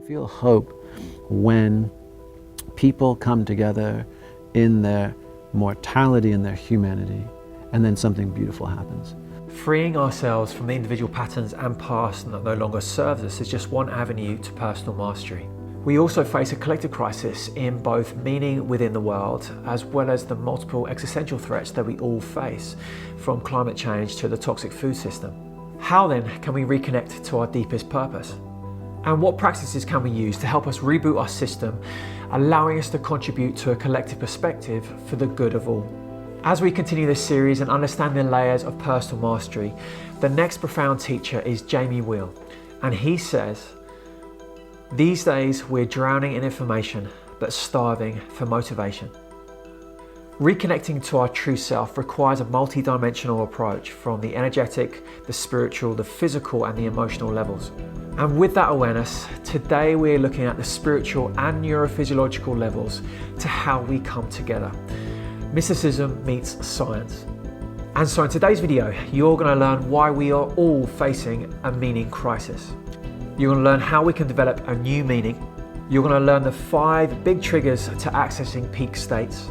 feel hope when people come together in their mortality and their humanity, and then something beautiful happens. Freeing ourselves from the individual patterns and past that no longer serves us is just one avenue to personal mastery. We also face a collective crisis in both meaning within the world, as well as the multiple existential threats that we all face, from climate change to the toxic food system. How then can we reconnect to our deepest purpose? And what practices can we use to help us reboot our system, allowing us to contribute to a collective perspective for the good of all? As we continue this series and understand the layers of personal mastery, the next profound teacher is Jamie Wheal, and he says, "These days we're drowning in information, but starving for motivation." Reconnecting to our true self requires a multidimensional approach from the energetic, the spiritual, the physical, and the emotional levels. And with that awareness, today we're looking at the spiritual and neurophysiological levels to how we come together. Mysticism meets science. And so in today's video, you're going to learn why we are all facing a meaning crisis. You're going to learn how we can develop a new meaning. You're going to learn the 5 big triggers to accessing peak states.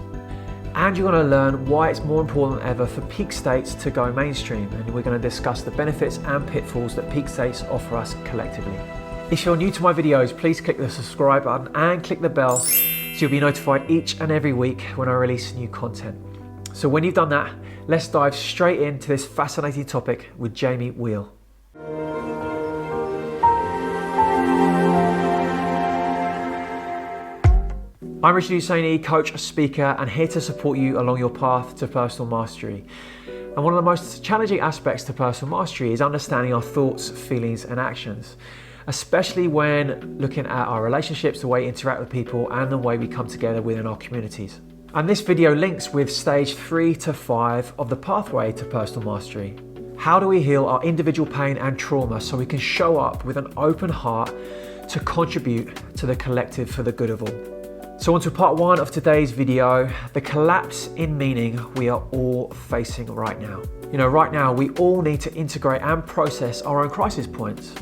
And you're going to learn why it's more important than ever for peak states to go mainstream. And we're going to discuss the benefits and pitfalls that peak states offer us collectively. If you're new to my videos, please click the subscribe button and click the bell so you'll be notified each and every week when I release new content. So when you've done that, let's dive straight into this fascinating topic with Jamie Wheal. I'm Richard Hussaini, coach, speaker, and here to support you along your path to personal mastery. And one of the most challenging aspects to personal mastery is understanding our thoughts, feelings, and actions, especially when looking at our relationships, the way we interact with people, and the way we come together within our communities. And this video links with stage 3 to 5 of the pathway to personal mastery. How do we heal our individual pain and trauma so we can show up with an open heart to contribute to the collective for the good of all? So on to part 1 of today's video, the collapse in meaning we are all facing right now. Right now we all need to integrate and process our own crisis points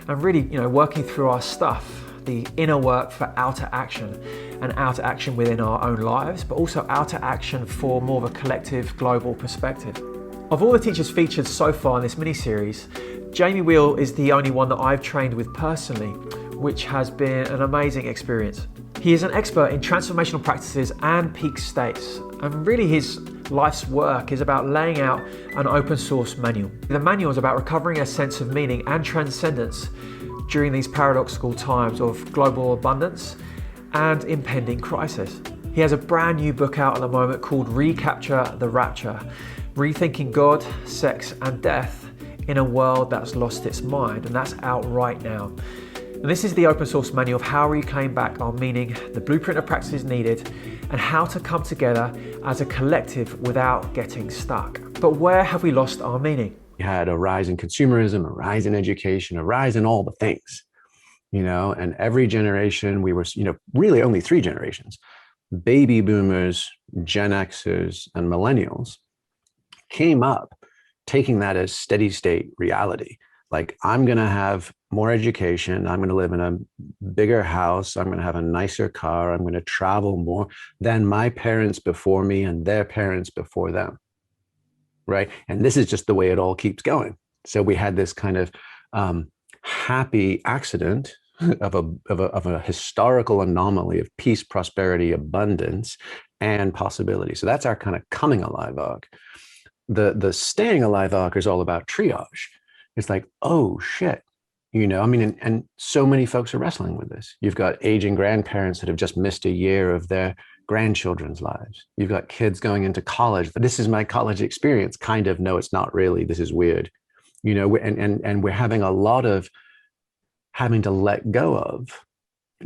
and really, working through our stuff, the inner work for outer action, and outer action within our own lives, but also outer action for more of a collective global perspective. Of all the teachers featured so far in this mini-series, Jamie Wheal is the only one that I've trained with personally, which has been an amazing experience. He is an expert in transformational practices and peak states, and really his life's work is about laying out an open source manual. The manual is about recovering a sense of meaning and transcendence during these paradoxical times of global abundance and impending crisis. He has a brand new book out at the moment called Recapture the Rapture, Rethinking God, Sex and Death in a World That's Lost Its Mind, and that's out right now. And this is the open source manual of how we reclaim back our meaning, the blueprint of practices needed, and how to come together as a collective without getting stuck. But where have we lost our meaning? We had a rise in consumerism, a rise in education, a rise in all the things, and every generation, we were, really only 3 generations, baby boomers, Gen Xers, and millennials came up taking that as steady state reality. Like, I'm going to have more education. I'm going to live in a bigger house. I'm going to have a nicer car. I'm going to travel more than my parents before me and their parents before them. Right. And this is just the way it all keeps going. So we had this kind of happy accident of a historical anomaly of peace, prosperity, abundance, and possibility. So that's our kind of coming alive arc. The staying alive arc is all about triage. It's like, oh shit, and so many folks are wrestling with this. You've got aging grandparents that have just missed a year of their grandchildren's lives. You've got kids going into college. This is my college experience. Kind of, no, it's not really. This is weird. And we're having a lot of having to let go of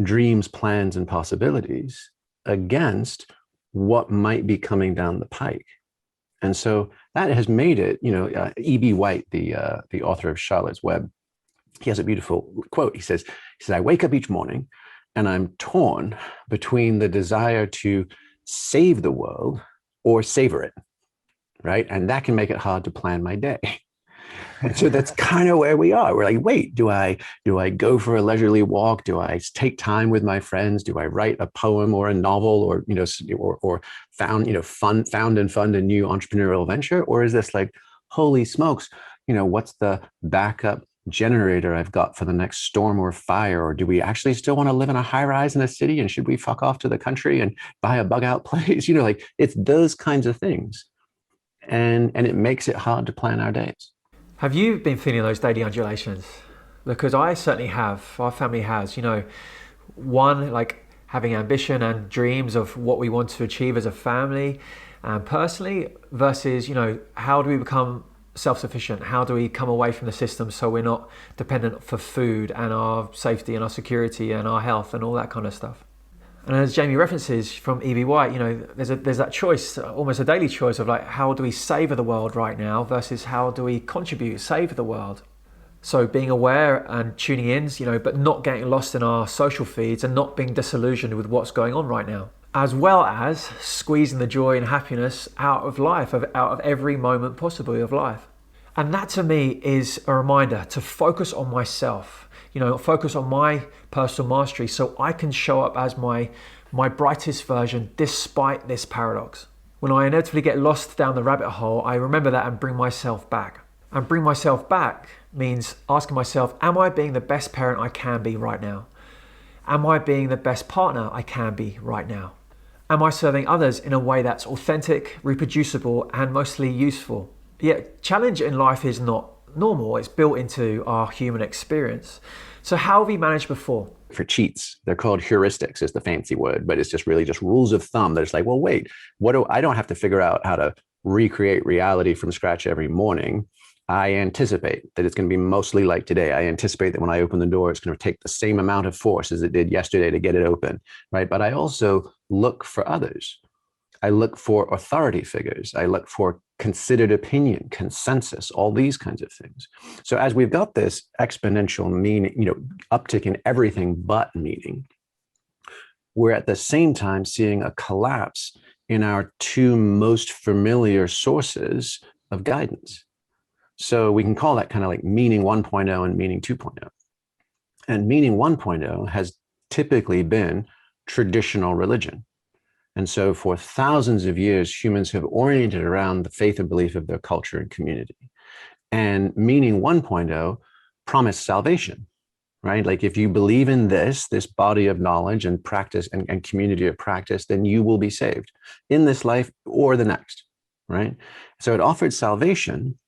dreams, plans, and possibilities against what might be coming down the pike. And so that has made it, E.B. White, the author of Charlotte's Web, he has a beautiful quote. He says, I wake up each morning and I'm torn between the desire to save the world or savor it, right? And that can make it hard to plan my day. And so that's kind of where we are. We're like, wait, do I go for a leisurely walk? Do I take time with my friends? Do I write a poem or a novel, or or found and fund a new entrepreneurial venture? Or is this like, holy smokes, what's the backup generator I've got for the next storm or fire? Or do we actually still want to live in a high rise in a city? And should we fuck off to the country and buy a bug out place? Like it's those kinds of things. And it makes it hard to plan our days. Have you been feeling those daily undulations? Because I certainly have. Our family has. One, like having ambition and dreams of what we want to achieve as a family and personally, versus, how do we become self-sufficient? How do we come away from the system so we're not dependent for food and our safety and our security and our health and all that kind of stuff? And as Jamie references from E.B. White, there's that choice, almost a daily choice of like, how do we savor the world right now versus how do we contribute, savor the world? So being aware and tuning in, but not getting lost in our social feeds and not being disillusioned with what's going on right now, as well as squeezing the joy and happiness out of life, out of every moment possible of life. And that to me is a reminder to focus on myself, focus on my personal mastery so I can show up as my brightest version despite this paradox. When I inevitably get lost down the rabbit hole, I remember that and bring myself back. And bring myself back means asking myself, am I being the best parent I can be right now? Am I being the best partner I can be right now? Am I serving others in a way that's authentic, reproducible, and mostly useful? Yet challenge in life is not normal. It's built into our human experience. So how have we managed before? For cheats, they're called heuristics is the fancy word, but it's just really just rules of thumb. That it's like, well, wait, I don't have to figure out how to recreate reality from scratch every morning. I anticipate that it's going to be mostly like today. I anticipate that when I open the door, it's going to take the same amount of force as it did yesterday to get it open, right? But I also look for others. I look for authority figures. I look for considered opinion, consensus, all these kinds of things. So as we've got this exponential meaning, uptick in everything but meaning, we're at the same time seeing a collapse in our two most familiar sources of guidance. So we can call that kind of like meaning 1.0 and meaning 2.0. And meaning 1.0 has typically been traditional religion. And so for thousands of years, humans have oriented around the faith and belief of their culture and community. And meaning 1.0 promised salvation, right? Like if you believe in this body of knowledge and practice and community of practice, then you will be saved in this life or the next, right? So it offered salvation,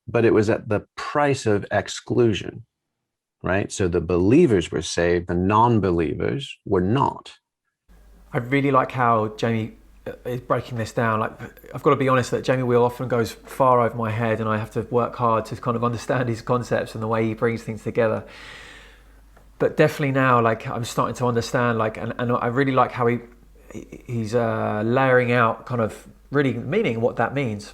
but it was at the price of exclusion, right? So the believers were saved, the non-believers were not. I really like how Jamie is breaking this down. Like, I've got to be honest that Jamie Wheal often goes far over my head and I have to work hard to kind of understand his concepts and the way he brings things together. But definitely now, like, I'm starting to understand, like, and I really like how he's layering out kind of really meaning what that means.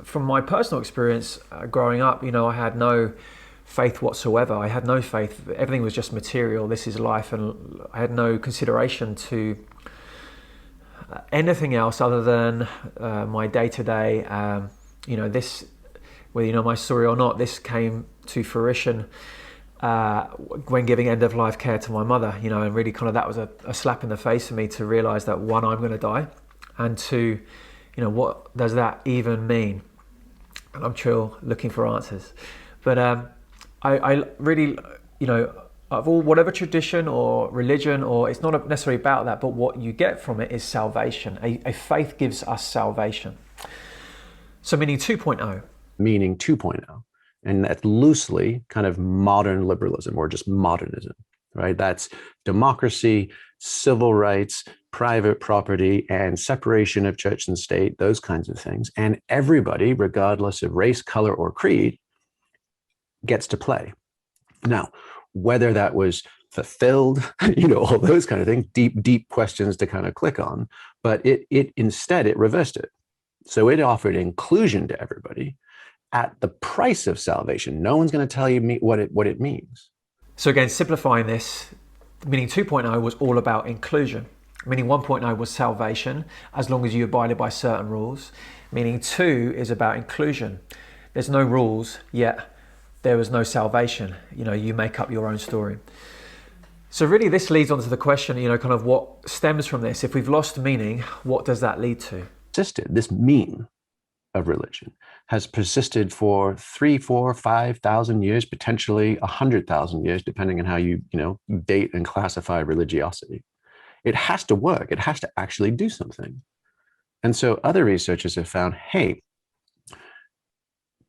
From my personal experience growing up, I had no faith whatsoever. I had no faith. Everything was just material. This is life. And I had no consideration to anything else other than my day-to-day. This, whether you know my story or not, this came to fruition when giving end-of-life care to my mother, and really kind of that was a slap in the face for me to realize that, one, I'm going to die, and two, what does that even mean? And I'm still looking for answers. But I really, of all, whatever tradition or religion, or it's not necessarily about that, but what you get from it is salvation. A faith gives us salvation. So meaning 2.0. Meaning 2.0. And that's loosely kind of modern liberalism or just modernism, right? That's democracy, civil rights, private property, and separation of church and state, those kinds of things. And everybody, regardless of race, color, or creed, gets to play. Now, whether that was fulfilled, all those kind of things, deep questions to kind of click on, but it instead, it reversed it. So it offered inclusion to everybody at the price of salvation. No one's going to tell you what it means. So again, simplifying this, meaning 2.0 was all about inclusion. Meaning 1.0 was salvation, as long as you abided by certain rules. Meaning 2 is about inclusion. There's no rules, yet there was no salvation. You make up your own story. So really this leads on to the question, kind of what stems from this. If we've lost meaning, what does that lead to? This mean of religion has persisted for 3, 4, 5,000 years, potentially 100,000 years, depending on how you date and classify religiosity. It has to work. It has to actually do something. And so other researchers have found, hey,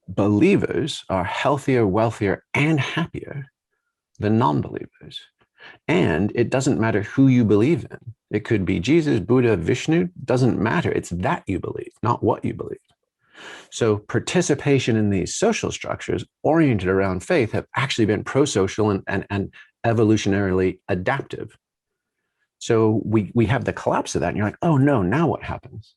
believers are healthier, wealthier, and happier than non-believers. And it doesn't matter who you believe in. It could be Jesus, Buddha, Vishnu, doesn't matter. It's that you believe, not what you believe. So participation in these social structures oriented around faith have actually been pro-social and evolutionarily adaptive. So we have the collapse of that, and you're like, oh no, now what happens?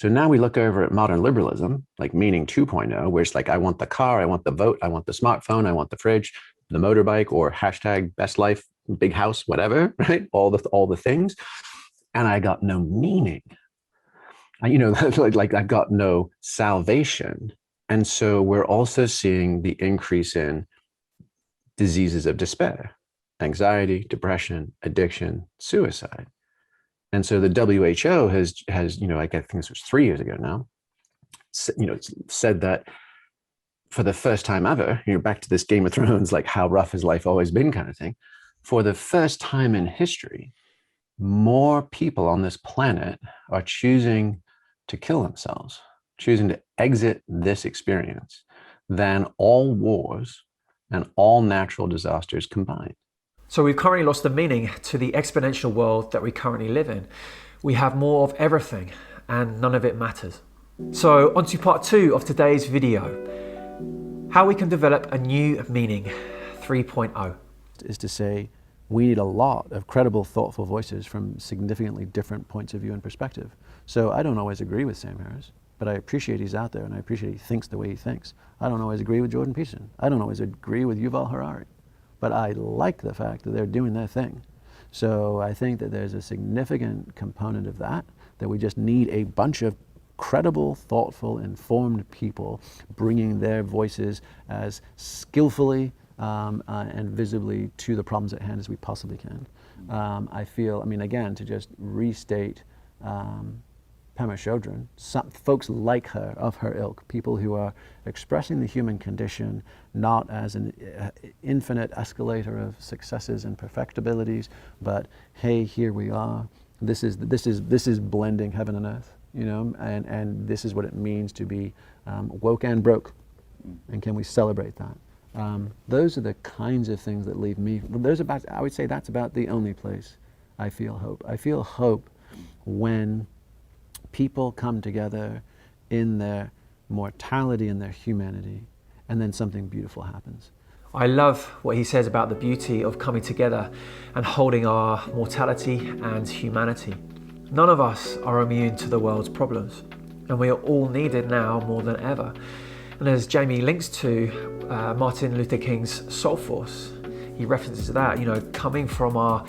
So now we look over at modern liberalism, like meaning 2.0, where it's like, I want the car, I want the vote, I want the smartphone, I want the fridge, the motorbike, or hashtag best life, big house, whatever, right? All the things. And I got no meaning. Like I've got no salvation. And so we're also seeing the increase in diseases of despair, anxiety, depression, addiction, suicide. And so the WHO has I think this was 3 years ago now, said that for the first time ever, back to this Game of Thrones, like how rough has life always been kind of thing. For the first time in history, more people on this planet are choosing to kill themselves, choosing to exit this experience than all wars and all natural disasters combined. So we've currently lost the meaning to the exponential world that we currently live in. We have more of everything and none of it matters. So on to part 2 of today's video. How we can develop a new meaning 3.0. Is to say we need a lot of credible, thoughtful voices from significantly different points of view and perspective. So I don't always agree with Sam Harris, but I appreciate he's out there and I appreciate he thinks the way he thinks. I don't always agree with Jordan Peterson. I don't always agree with Yuval Harari. But I like the fact that they're doing their thing. So I think that there's a significant component of that we just need a bunch of credible, thoughtful, informed people bringing their voices as skillfully and visibly to the problems at hand as we possibly can. I feel, again, to just restate Pema Chodron, some folks like her, of her ilk, people who are expressing the human condition not as an infinite escalator of successes and perfectibilities, but hey, here we are. This is blending heaven and earth, and this is what it means to be woke and broke, and can we celebrate that? Those are the kinds of things that leave me. I would say that's about the only place I feel hope. I feel hope when people come together in their mortality and their humanity, and then something beautiful happens. I love what he says about the beauty of coming together and holding our mortality and humanity. None of us are immune to the world's problems, and we are all needed now more than ever. And as Jamie links to Martin Luther King's Soul Force, he references that, coming from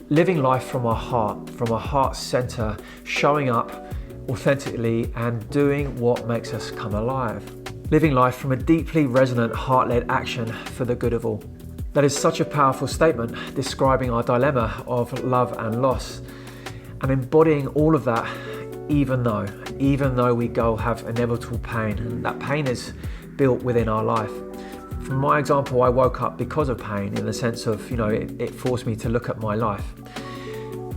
living life from our heart center, showing up authentically and doing what makes us come alive. Living life from a deeply resonant, heart-led action for the good of all. That is such a powerful statement describing our dilemma of love and loss, and embodying all of that even though we go have inevitable pain. And that pain is built within our life. From my example, I woke up because of pain, in the sense of, it forced me to look at my life.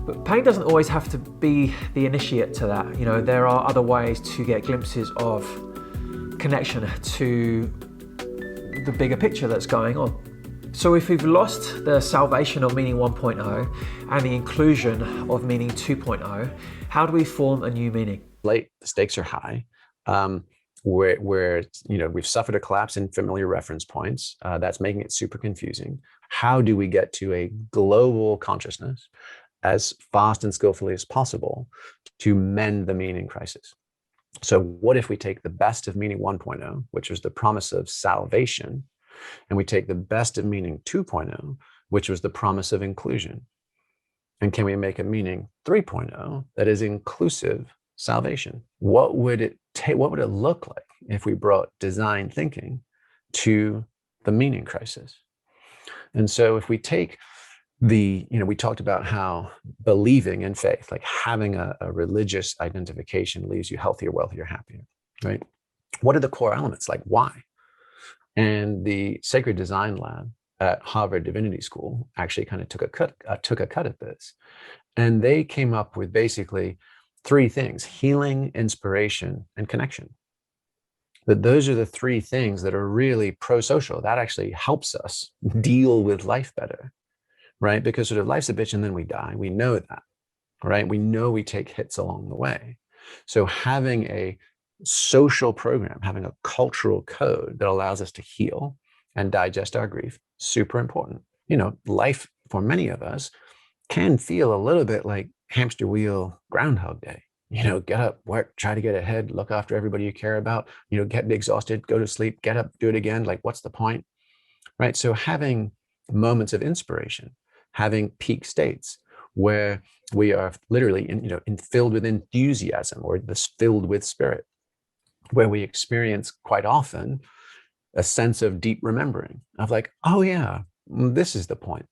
But pain doesn't always have to be the initiate to that. There are other ways to get glimpses of connection to the bigger picture that's going on. So if we've lost the salvation of meaning 1.0 and the inclusion of meaning 2.0, how do we form a new meaning? The stakes are high. Where we've suffered a collapse in familiar reference points. That's making it super confusing. How do we get to a global consciousness as fast and skillfully as possible to mend the meaning crisis? So what if we take the best of meaning 1.0, which was the promise of salvation, and we take the best of meaning 2.0, which was the promise of inclusion? And can we make a meaning 3.0 that is inclusive salvation? What would it look like if we brought design thinking to the meaning crisis. And so if we take we talked about how believing in faith, like having a religious identification, leaves you healthier, wealthier, happier, right? What are the core elements? Like why? And the Sacred Design Lab at Harvard Divinity School actually kind of took a cut at this. And they came up with basically three things: healing, inspiration, and connection. That those are the three things that are really pro-social. That actually helps us deal with life better, right? Because sort of life's a bitch and then we die. We know that, right? We know we take hits along the way. So having a social program, having a cultural code that allows us to heal and digest our grief, super important. Life for many of us can feel a little bit like hamster wheel Groundhog Day. Get up, work, try to get ahead, look after everybody you care about, get exhausted, go to sleep, get up, do it again. Like, what's the point? Right? So having moments of inspiration, having peak states where we are literally filled with enthusiasm, or this filled with spirit, where we experience quite often a sense of deep remembering of like, oh yeah, this is the point.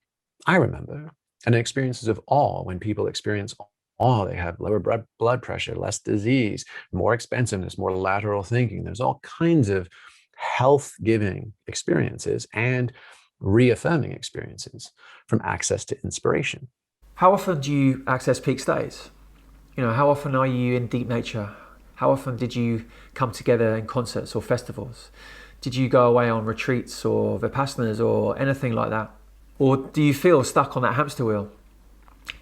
I remember. And experiences of awe, when people experience awe, they have lower blood pressure, less disease, more expansiveness, more lateral thinking. There's all kinds of health-giving experiences and reaffirming experiences from access to inspiration. How often do you access peak states? How often are you in deep nature? How often did you come together in concerts or festivals? Did you go away on retreats or vipassanas or anything like that? Or do you feel stuck on that hamster wheel?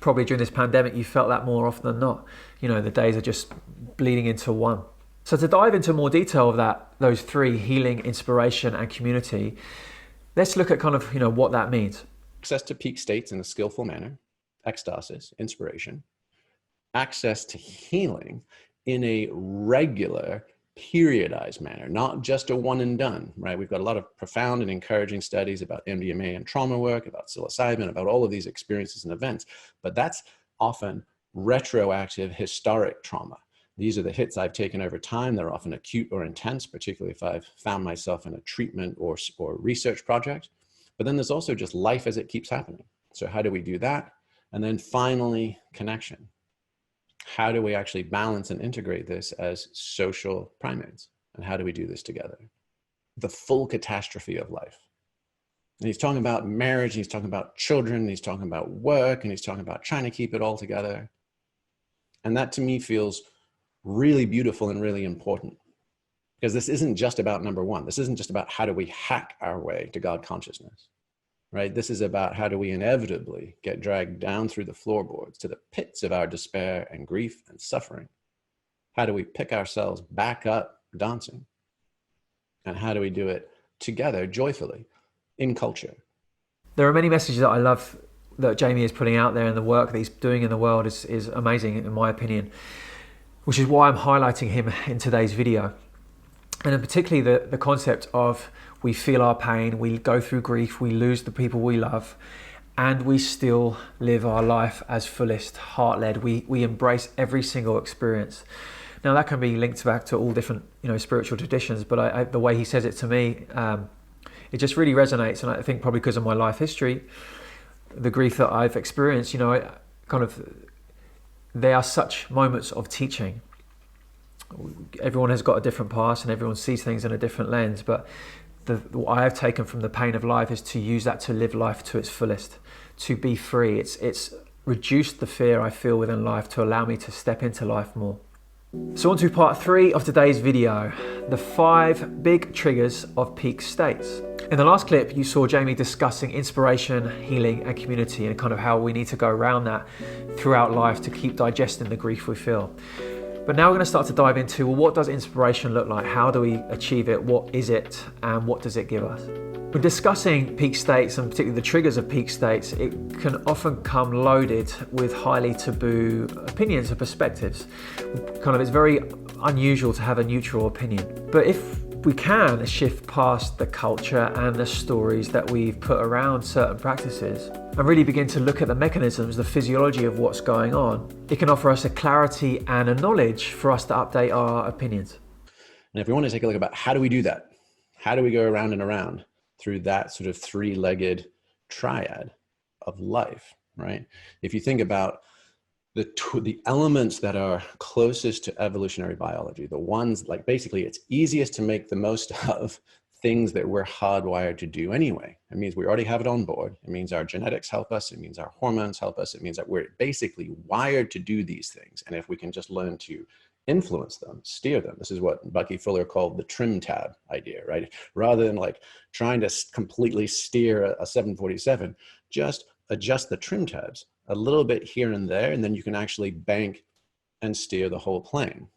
Probably during this pandemic, you felt that more often than not. The days are just bleeding into one. So to dive into more detail of those three: healing, inspiration, and community, let's look at kind of, what that means. Access to peak states in a skillful manner, ecstasis, inspiration. Access to healing in a regular, periodized manner, not just a one and done, right? We've got a lot of profound and encouraging studies about MDMA and trauma work, about psilocybin, about all of these experiences and events, but that's often retroactive historic trauma. These are the hits I've taken over time. They're often acute or intense, particularly if I've found myself in a treatment or research project. But then there's also just life as it keeps happening. So how do we do that? And then finally, connection. How do we actually balance and integrate this as social primates? And how do we do this together? The full catastrophe of life. And he's talking about marriage, and he's talking about children, and he's talking about work, and he's talking about trying to keep it all together. And that to me feels really beautiful and really important, because this isn't just about number one. This isn't just about how do we hack our way to God consciousness. Right? This is about how do we inevitably get dragged down through the floorboards to the pits of our despair and grief and suffering. How do we pick ourselves back up dancing? And how do we do it together, joyfully, in culture? There are many messages that I love that Jamie is putting out there, and the work that he's doing in the world is amazing, in my opinion, which is why I'm highlighting him in today's video. And particularly the concept of, we feel our pain, we go through grief, we lose the people we love, and we still live our life as fullest, heart-led. We embrace every single experience. Now that can be linked back to all different spiritual traditions, but the way he says it to me, it just really resonates. And I think probably because of my life history, the grief that I've experienced, they are such moments of teaching. Everyone has got a different past and everyone sees things in a different lens, but what I have taken from the pain of life is to use that to live life to its fullest, to be free. It's reduced the fear I feel within life to allow me to step into life more. So on to part 3 of today's video, the 5 big triggers of peak states. In the last clip, you saw Jamie discussing inspiration, healing, and community, and kind of how we need to go around that throughout life to keep digesting the grief we feel. But now we're going to start to dive into, well, what does inspiration look like? How do we achieve it? What is it? And what does it give us? When discussing peak states, and particularly the triggers of peak states, it can often come loaded with highly taboo opinions and perspectives. It's very unusual to have a neutral opinion. But if we can shift past the culture and the stories that we've put around certain practices and really begin to look at the mechanisms, the physiology of what's going on, it can offer us a clarity and a knowledge for us to update our opinions. And if we want to take a look about how do we do that? How do we go around and around? through that sort of three-legged triad of life, right? If you think about the elements that are closest to evolutionary biology, the ones like basically it's easiest to make the most of things that we're hardwired to do anyway. It means we already have it on board. It means our genetics help us. It means our hormones help us. It means that we're basically wired to do these things. And if we can just learn to influence them, steer them. This is what Bucky Fuller called the trim tab idea, right? Rather than like trying to completely steer a 747, just adjust the trim tabs a little bit here and there, and then you can actually bank and steer the whole plane.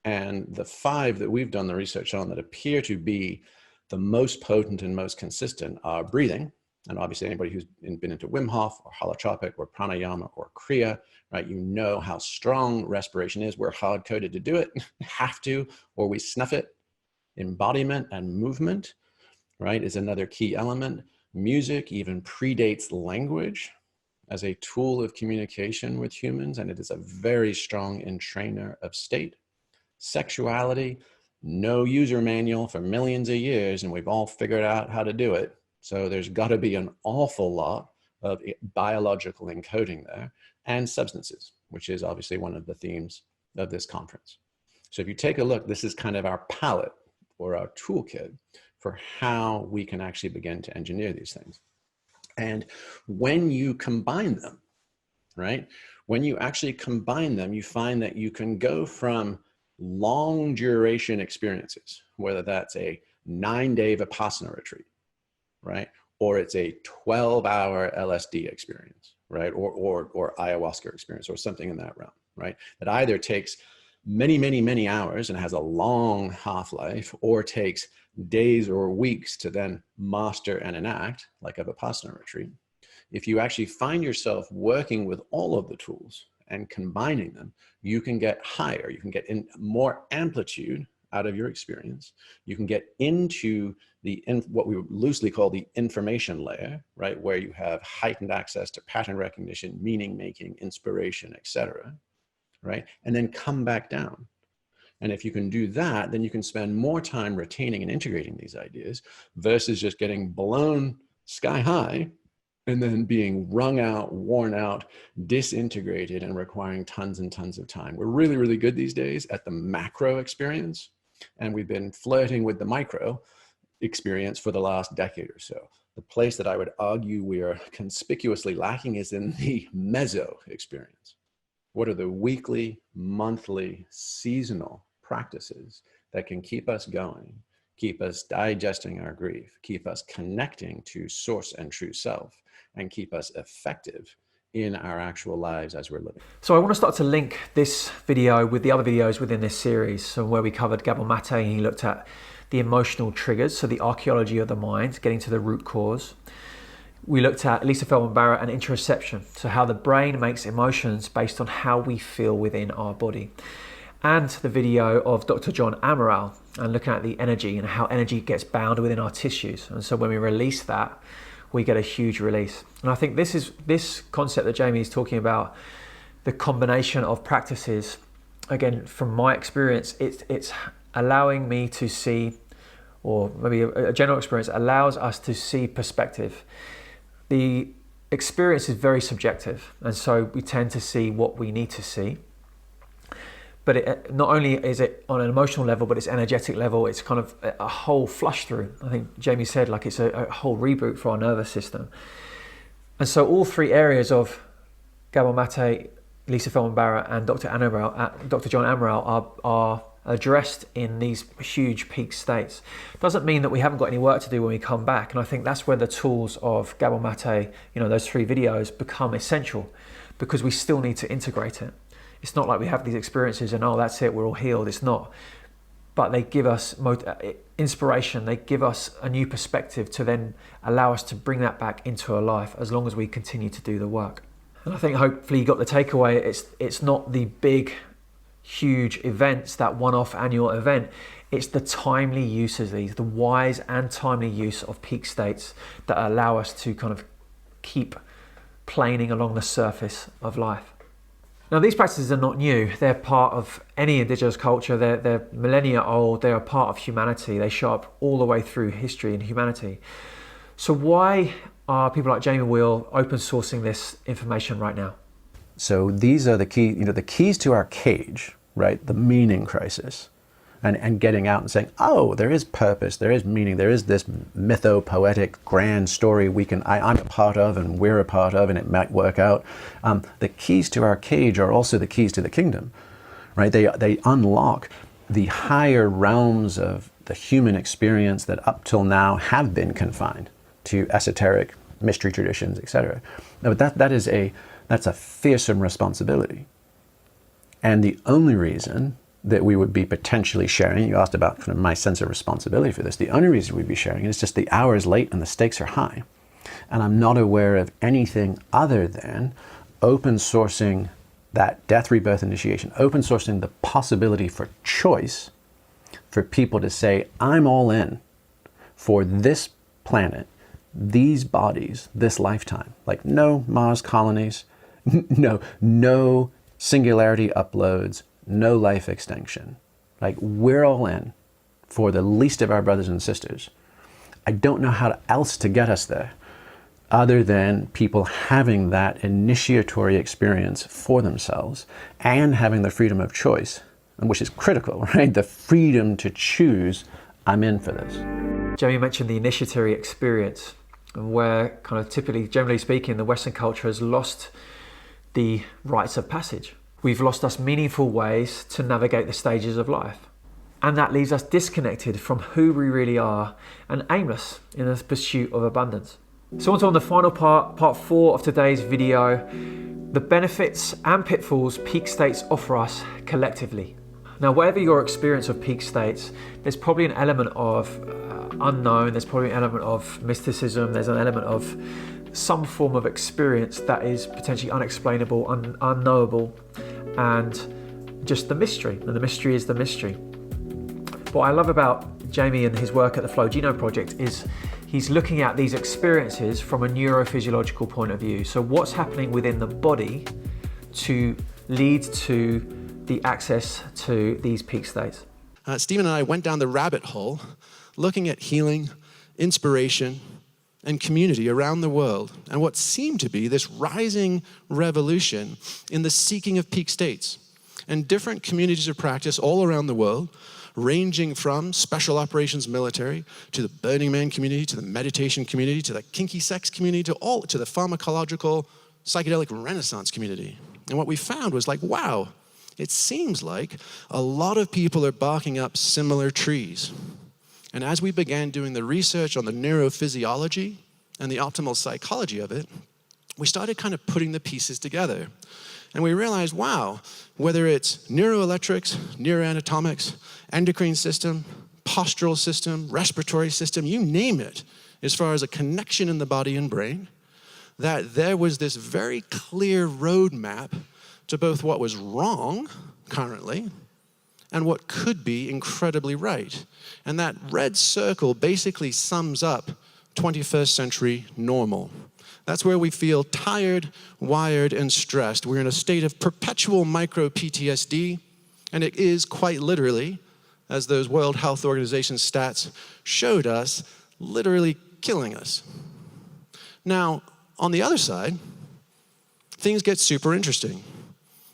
And the 5 that we've done the research on that appear to be the most potent and most consistent are breathing. And obviously anybody who's been into Wim Hof or holotropic or pranayama or Kriya, right? You know how strong respiration is. We're hard coded to do it, have to, or we snuff it. Embodiment and movement, right, is another key element. Music even predates language as a tool of communication with humans, and it is a very strong entrainer of state. Sexuality, no user manual for millions of years, and we've all figured out how to do it. So there's got to be an awful lot of biological encoding there, and substances, which is obviously one of the themes of this conference. So if you take a look, this is kind of our palette or our toolkit for how we can actually begin to engineer these things. And when you combine them, right? When you actually combine them, you find that you can go from long duration experiences, whether that's a 9-day Vipassana retreat, right? Or it's a 12-hour LSD experience, right? Or ayahuasca experience or something in that realm, right? That either takes many, many, many hours and has a long half-life, or takes days or weeks to then master and enact, like a Vipassana retreat. If you actually find yourself working with all of the tools and combining them, you can get higher, you can get in more amplitude out of your experience. You can get into what we loosely call the information layer, right? Where you have heightened access to pattern recognition, meaning making, inspiration, etc., right? And then come back down. And if you can do that, then you can spend more time retaining and integrating these ideas versus just getting blown sky high and then being wrung out, worn out, disintegrated, and requiring tons and tons of time. We're really, really good these days at the macro experience, and we've been flirting with the micro experience for the last decade or so. The place that I would argue we are conspicuously lacking is in the meso experience. What are the weekly, monthly, seasonal practices that can keep us going, keep us digesting our grief, keep us connecting to source and true self, and keep us effective in our actual lives as we're living? So I want to start to link this video with the other videos within this series. So where we covered Gabor Mate, and he looked at the emotional triggers, so the archaeology of the mind, getting to the root cause. We looked at Lisa Feldman Barrett and interoception, so how the brain makes emotions based on how we feel within our body. And the video of Dr. John Amaral, and looking at the energy and how energy gets bound within our tissues. And so when we release that, we get a huge release. And I think this concept that Jamie is talking about, the combination of practices, again, from my experience, it's allowing me to see, or maybe a general experience allows us to see perspective. The experience is very subjective, and so we tend to see what we need to see. But not only is it on an emotional level, but it's energetic level. It's kind of a whole flush through. I think Jamie said, like, it's a whole reboot for our nervous system. And so all three areas of Gabor Mate, Lisa Feldman Barrett, and Dr. John Amaral are addressed in these huge peak states. Doesn't mean that we haven't got any work to do when we come back. And I think that's where the tools of Gabor Mate, those 3 videos become essential, because we still need to integrate it. It's not like we have these experiences and, oh, that's it, we're all healed. It's not. But they give us inspiration. They give us a new perspective to then allow us to bring that back into our life, as long as we continue to do the work. And I think hopefully you got the takeaway. It's not the big, huge events, that one-off annual event. It's the timely use of these, the wise and timely use of peak states that allow us to kind of keep planing along the surface of life. Now, these practices are not new. They're part of any indigenous culture. They're millennia old. They're a part of humanity. They show up all the way through history and humanity. So why are people like Jamie Wheal open sourcing this information right now? So these are the keys to our cage, right? The meaning crisis. And getting out and saying, oh, there is purpose, there is meaning, there is this mytho-poetic grand story I'm a part of and we're a part of, and it might work out. The keys to our cage are also the keys to the kingdom, right? They unlock the higher realms of the human experience that up till now have been confined to esoteric mystery traditions, etc. But that's a fearsome responsibility. And the only reason that we would be potentially sharing, you asked about kind of my sense of responsibility for this, the only reason we'd be sharing it is just the hour is late and the stakes are high. And I'm not aware of anything other than open sourcing that death, rebirth, initiation, open sourcing the possibility for choice for people to say, I'm all in for this planet, these bodies, this lifetime. Like no Mars colonies, no singularity uploads, no life extension. Like we're all in for the least of our brothers and sisters. I don't know how else to get us there other than people having that initiatory experience for themselves and having the freedom of choice, which is critical, right? The freedom to choose, I'm in for this. Jamie mentioned the initiatory experience, and where kind of typically, generally speaking, the Western culture has lost the rites of passage. We've lost us meaningful ways to navigate the stages of life. And that leaves us disconnected from who we really are and aimless in the pursuit of abundance. So on to the final part 4 of today's video, the benefits and pitfalls peak states offer us collectively. Now, whatever your experience of peak states, there's probably an element of unknown, there's probably an element of mysticism, there's an element of some form of experience that is potentially unexplainable, unknowable, and just the mystery. And the mystery is the mystery. What I love about Jamie and his work at the Flow Genome Project is he's looking at these experiences from a neurophysiological point of view. So what's happening within the body to lead to the access to these peak states? Stephen and I went down the rabbit hole looking at healing, inspiration, and community around the world, and what seemed to be this rising revolution in the seeking of peak states. And different communities of practice all around the world, ranging from special operations military, to the Burning Man community, to the meditation community, to the kinky sex community, to the pharmacological psychedelic renaissance community. And what we found was like, wow, it seems like a lot of people are barking up similar trees. And as we began doing the research on the neurophysiology and the optimal psychology of it, we started kind of putting the pieces together. And we realized, wow, whether it's neuroelectrics, neuroanatomics, endocrine system, postural system, respiratory system, you name it, as far as a connection in the body and brain, that there was this very clear roadmap to both what was wrong currently and what could be incredibly right. And that red circle basically sums up 21st century normal. That's where we feel tired, wired, and stressed. We're in a state of perpetual micro-PTSD, and it is quite literally, as those World Health Organization stats showed us, literally killing us. Now, on the other side, things get super interesting.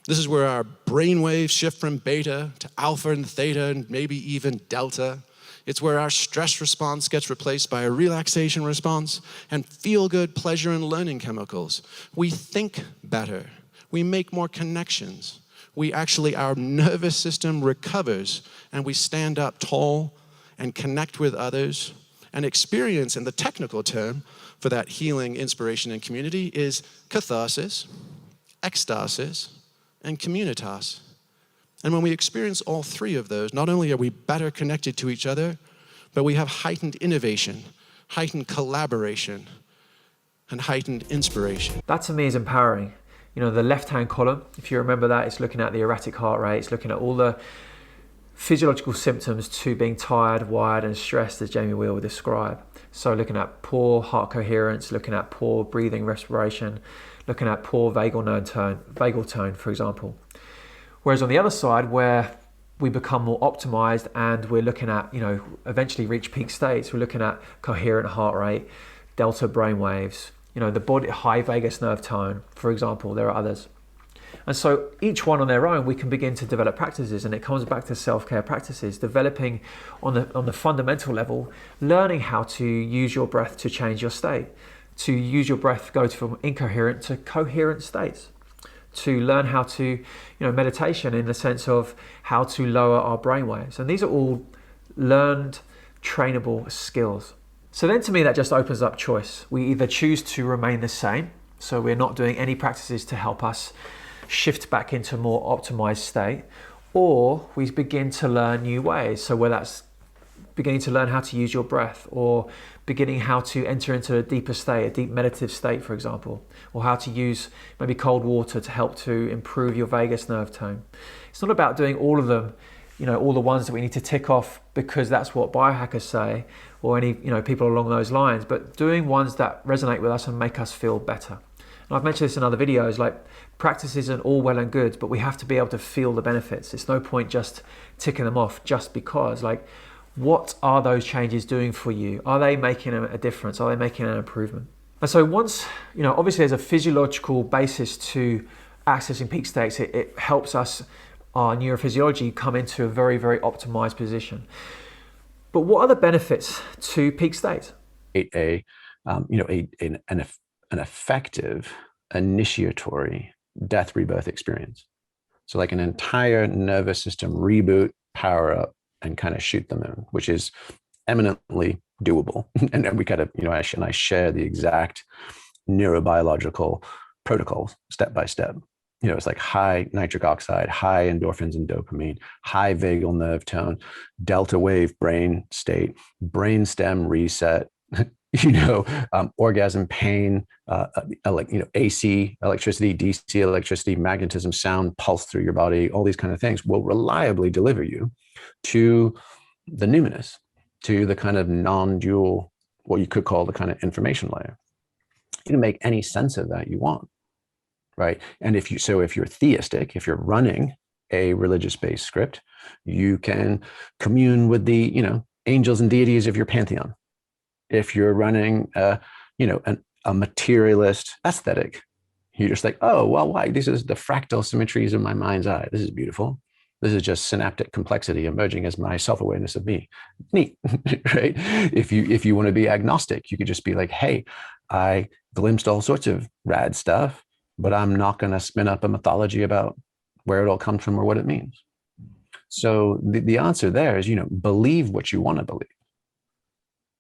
This is where our brainwaves shift from beta to alpha and theta and maybe even delta. It's where our stress response gets replaced by a relaxation response and feel-good pleasure and learning chemicals. We think better. We make more connections. Our nervous system recovers and we stand up tall and connect with others and experience, and the technical term for that healing, inspiration, and community is catharsis, ecstasis, and communitas. And when we experience all three of those, not only are we better connected to each other, but we have heightened innovation, heightened collaboration, and heightened inspiration. That to me is empowering. You know, the left-hand column, if you remember that, it's looking at the erratic heart rate, it's looking at all the physiological symptoms to being tired, wired, and stressed, as Jamie Wheal would describe. So looking at poor heart coherence, looking at poor breathing, respiration, looking at poor vagal tone, for example. Whereas on the other side, where we become more optimized and we're looking at, eventually reach peak states, we're looking at coherent heart rate, delta brainwaves, the body, high vagus nerve tone, for example. There are others. And so each one on their own, we can begin to develop practices, and it comes back to self-care practices, developing on the fundamental level, learning how to use your breath to change your state, to use your breath, go from incoherent to coherent states, to learn how to, meditation in the sense of how to lower our brainwaves. And these are all learned, trainable skills. So then to me, that just opens up choice. We either choose to remain the same, so we're not doing any practices to help us shift back into a more optimized state, or we begin to learn new ways. So whether that's beginning to learn how to use your breath, or beginning how to enter into a deeper state, a deep meditative state, for example, or how to use maybe cold water to help to improve your vagus nerve tone. It's not about doing all of them, all the ones that we need to tick off because that's what biohackers say, or any, people along those lines, but doing ones that resonate with us and make us feel better. And I've mentioned this in other videos, like practice isn't all well and good, but we have to be able to feel the benefits. It's no point just ticking them off just because. Like, what are those changes doing for you? Are they making a difference? Are they making an improvement? And so once, obviously there's a physiological basis to accessing peak states. It helps us, our neurophysiology, come into a very, very optimized position. But what are the benefits to peak states? An effective initiatory death rebirth experience. So like an entire nervous system reboot, power up, and kind of shoot the moon, which is eminently doable. And then we kind of, I share the exact neurobiological protocols step by step. It's like high nitric oxide, high endorphins and dopamine, high vagal nerve tone, delta wave brain state, brainstem reset, orgasm, pain, AC electricity, DC electricity, magnetism, sound, pulse through your body, all these kind of things will reliably deliver you to the numinous, to the kind of non-dual, what you could call the kind of information layer. You can make any sense of that you want, right? And if you're theistic, if you're running a religious-based script, you can commune with the, angels and deities of your pantheon. If you're running, a materialist aesthetic, you're just like, oh, well, why? This is the fractal symmetries of my mind's eye. This is beautiful. This is just synaptic complexity emerging as my self-awareness of me. Neat, right? If you want to be agnostic, you could just be like, hey, I glimpsed all sorts of rad stuff, but I'm not going to spin up a mythology about where it all comes from or what it means. So the answer there is, believe what you want to believe.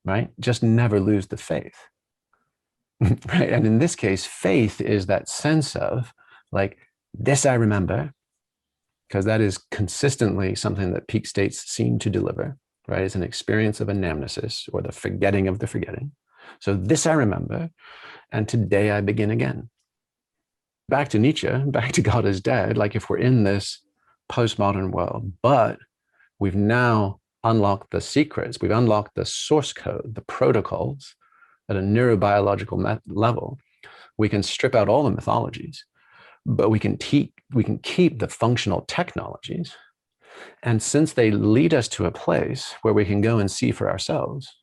Right? Just never lose the faith. Right? And in this case, faith is that sense of like, this I remember, because that is consistently something that peak states seem to deliver, right? It's an experience of anamnesis, or the forgetting of the forgetting. So this I remember, and today I begin again. Back to Nietzsche, back to God is dead, like if we're in this postmodern world, but we've now unlocked the secrets, we've unlocked the source code, the protocols at a neurobiological level. We can strip out all the mythologies, but we can keep the functional technologies. And since they lead us to a place where we can go and see for ourselves,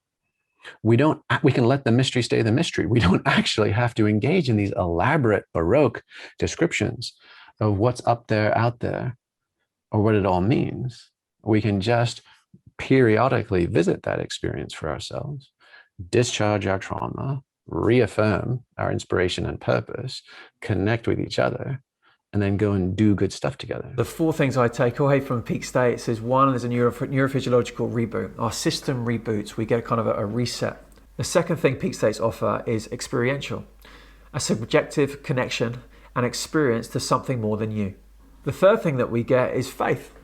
we can let the mystery stay the mystery. We don't actually have to engage in these elaborate Baroque descriptions of what's up there, out there, or what it all means. We can just periodically visit that experience for ourselves, discharge our trauma, reaffirm our inspiration and purpose, connect with each other, and then go and do good stuff together. The four things I take away from peak states is, one, there's a neurophysiological reboot. Our system reboots, we get kind of a reset. The second thing peak states offer is experiential, a subjective connection and experience to something more than you. The third thing that we get is faith.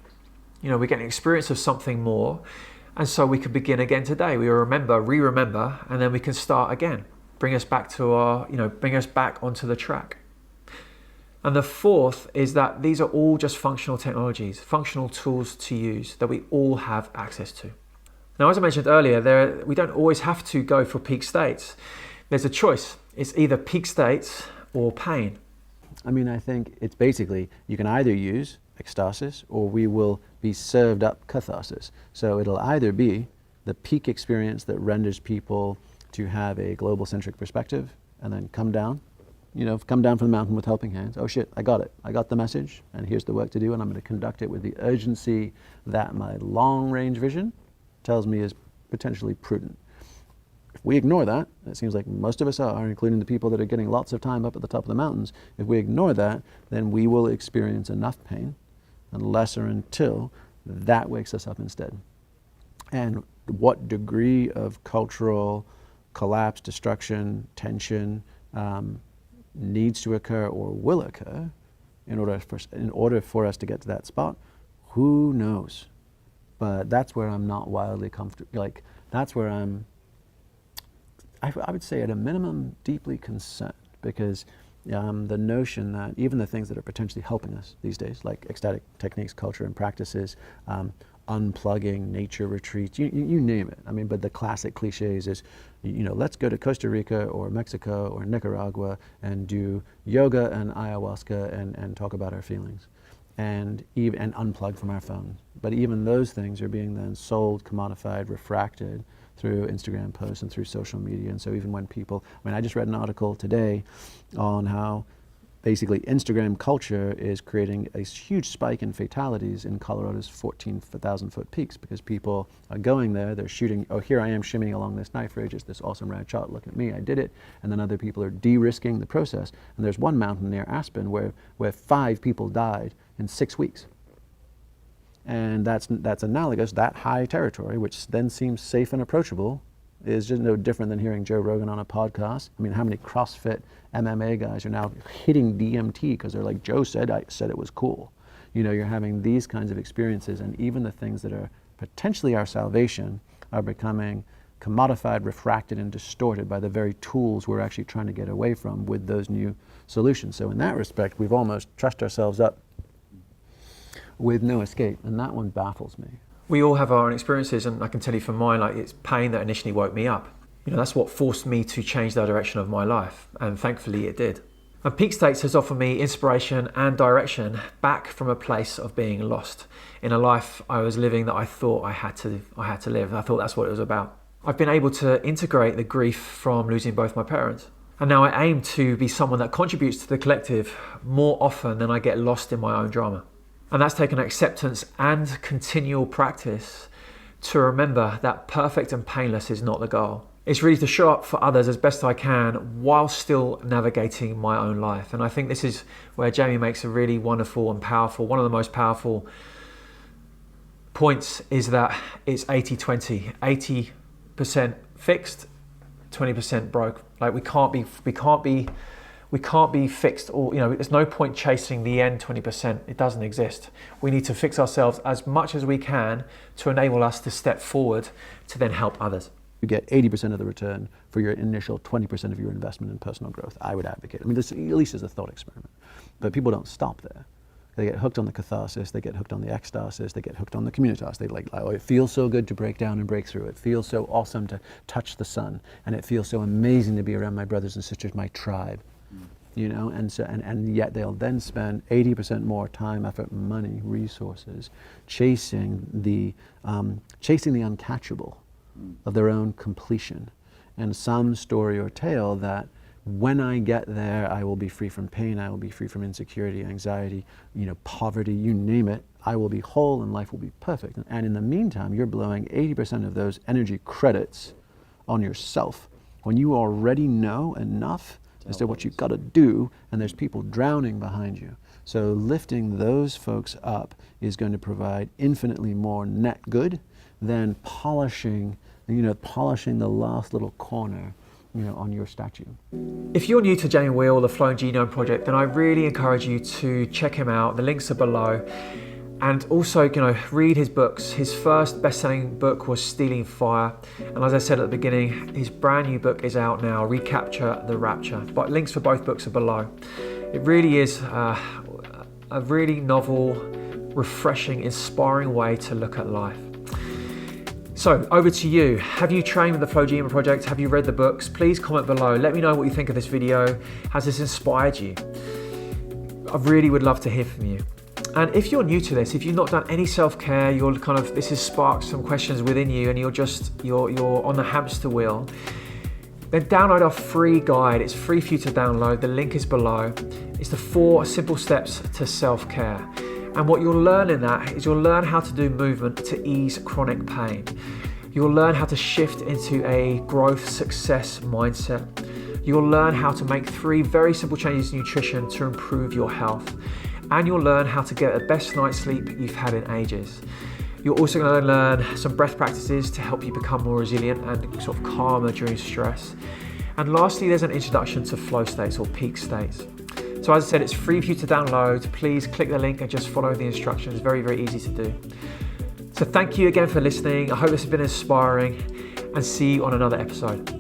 We get an experience of something more, and so we can begin again today. We re-remember, and then we can start again. Bring us back to bring us back onto the track. And the fourth is that these are all just functional technologies, functional tools to use that we all have access to. Now, as I mentioned earlier, we don't always have to go for peak states. There's a choice. It's either peak states or pain. I mean, I think it's basically, you can either use ecstasis or we will be served up catharsis. So it'll either be the peak experience that renders people to have a global centric perspective and then come down, come down from the mountain with helping hands. Oh shit, I got it. I got the message, and here's the work to do, and I'm going to conduct it with the urgency that my long range vision tells me is potentially prudent. If we ignore that, it seems like most of us are, including the people that are getting lots of time up at the top of the mountains, if we ignore that, then we will experience enough pain, unless or until that wakes us up instead. And what degree of cultural collapse, destruction, tension needs to occur or will occur in order for us to get to that spot, who knows? But that's where I'm not wildly comfortable. Like, that's where I would say at a minimum, deeply concerned, because the notion that even the things that are potentially helping us these days, like ecstatic techniques, culture and practices, unplugging, nature retreats, you name it. I mean, but the classic cliches is, let's go to Costa Rica or Mexico or Nicaragua and do yoga and ayahuasca and talk about our feelings, and unplug from our phones. But even those things are being then sold, commodified, refracted through Instagram posts and through social media. And so even when people, I just read an article today on how basically Instagram culture is creating a huge spike in fatalities in Colorado's 14,000 foot peaks, because people are going there, they're shooting, oh, here I am shimmying along this knife ridge, it's this awesome rad shot, look at me, I did it. And then other people are de-risking the process. And there's one mountain near Aspen where 5 people died in 6 weeks. And that's analogous, that high territory, which then seems safe and approachable, is just no different than hearing Joe Rogan on a podcast. I mean, how many CrossFit MMA guys are now hitting DMT because they're like, Joe said it was cool. You're having these kinds of experiences, and even the things that are potentially our salvation are becoming commodified, refracted, and distorted by the very tools we're actually trying to get away from with those new solutions. So in that respect, we've almost trussed ourselves up with no escape, and that one baffles me. We all have our own experiences, and I can tell you from mine, it's pain that initially woke me up. That's what forced me to change the direction of my life, and thankfully it did. And Peak States has offered me inspiration and direction back from a place of being lost in a life I was living that I thought I had to live. I thought that's what it was about. I've been able to integrate the grief from losing both my parents. And now I aim to be someone that contributes to the collective more often than I get lost in my own drama. And that's taken acceptance and continual practice to remember that perfect and painless is not the goal. It's really to show up for others as best I can while still navigating my own life. And I think this is where Jamie makes a really wonderful and powerful, one of the most powerful points, is that it's 80-20, 80% fixed, 20% broke. Like we can't be fixed, or there's no point chasing the end 20%. It doesn't exist. We need to fix ourselves as much as we can to enable us to step forward to then help others. You get 80% of the return for your initial 20% of your investment in personal growth. I would advocate. This at least is a thought experiment. But people don't stop there. They get hooked on the catharsis, they get hooked on the ecstasis, they get hooked on the communitas. They like, oh, it feels so good to break down and break through. It feels so awesome to touch the sun. And it feels so amazing to be around my brothers and sisters, my tribe. And yet they'll then spend 80% more time, effort, money, resources chasing the uncatchable of their own completion, and some story or tale that when I get there, I will be free from pain, I will be free from insecurity, anxiety, poverty, you name it. I will be whole and life will be perfect. And in the meantime, you're blowing 80% of those energy credits on yourself when you already know enough as to what you've got to do, and there's people drowning behind you. So lifting those folks up is going to provide infinitely more net good than polishing the last little corner, on your statue. If you're new to Jamie Wheal, the Flown Genome Project, then I really encourage you to check him out. The links are below. And also, read his books. His first best-selling book was Stealing Fire. And as I said at the beginning, his brand new book is out now, Recapture the Rapture. But links for both books are below. It really is a really novel, refreshing, inspiring way to look at life. So over to you. Have you trained with the Flow Genome Project? Have you read the books? Please comment below. Let me know what you think of this video. Has this inspired you? I really would love to hear from you. And if you're new to this, if you've not done any self-care, this has sparked some questions within you, and you're on the hamster wheel, then download our free guide. It's free for you to download. The link is below. It's the 4 simple steps to self-care. And what you'll learn in that is you'll learn how to do movement to ease chronic pain. You'll learn how to shift into a growth success mindset. You'll learn how to make 3 very simple changes in nutrition to improve your health. And you'll learn how to get the best night's sleep you've had in ages. You're also going to learn some breath practices to help you become more resilient and sort of calmer during stress. And lastly, there's an introduction to flow states or peak states. So as I said, it's free for you to download. Please click the link and just follow the instructions. Very, very easy to do. So thank you again for listening. I hope this has been inspiring, and see you on another episode.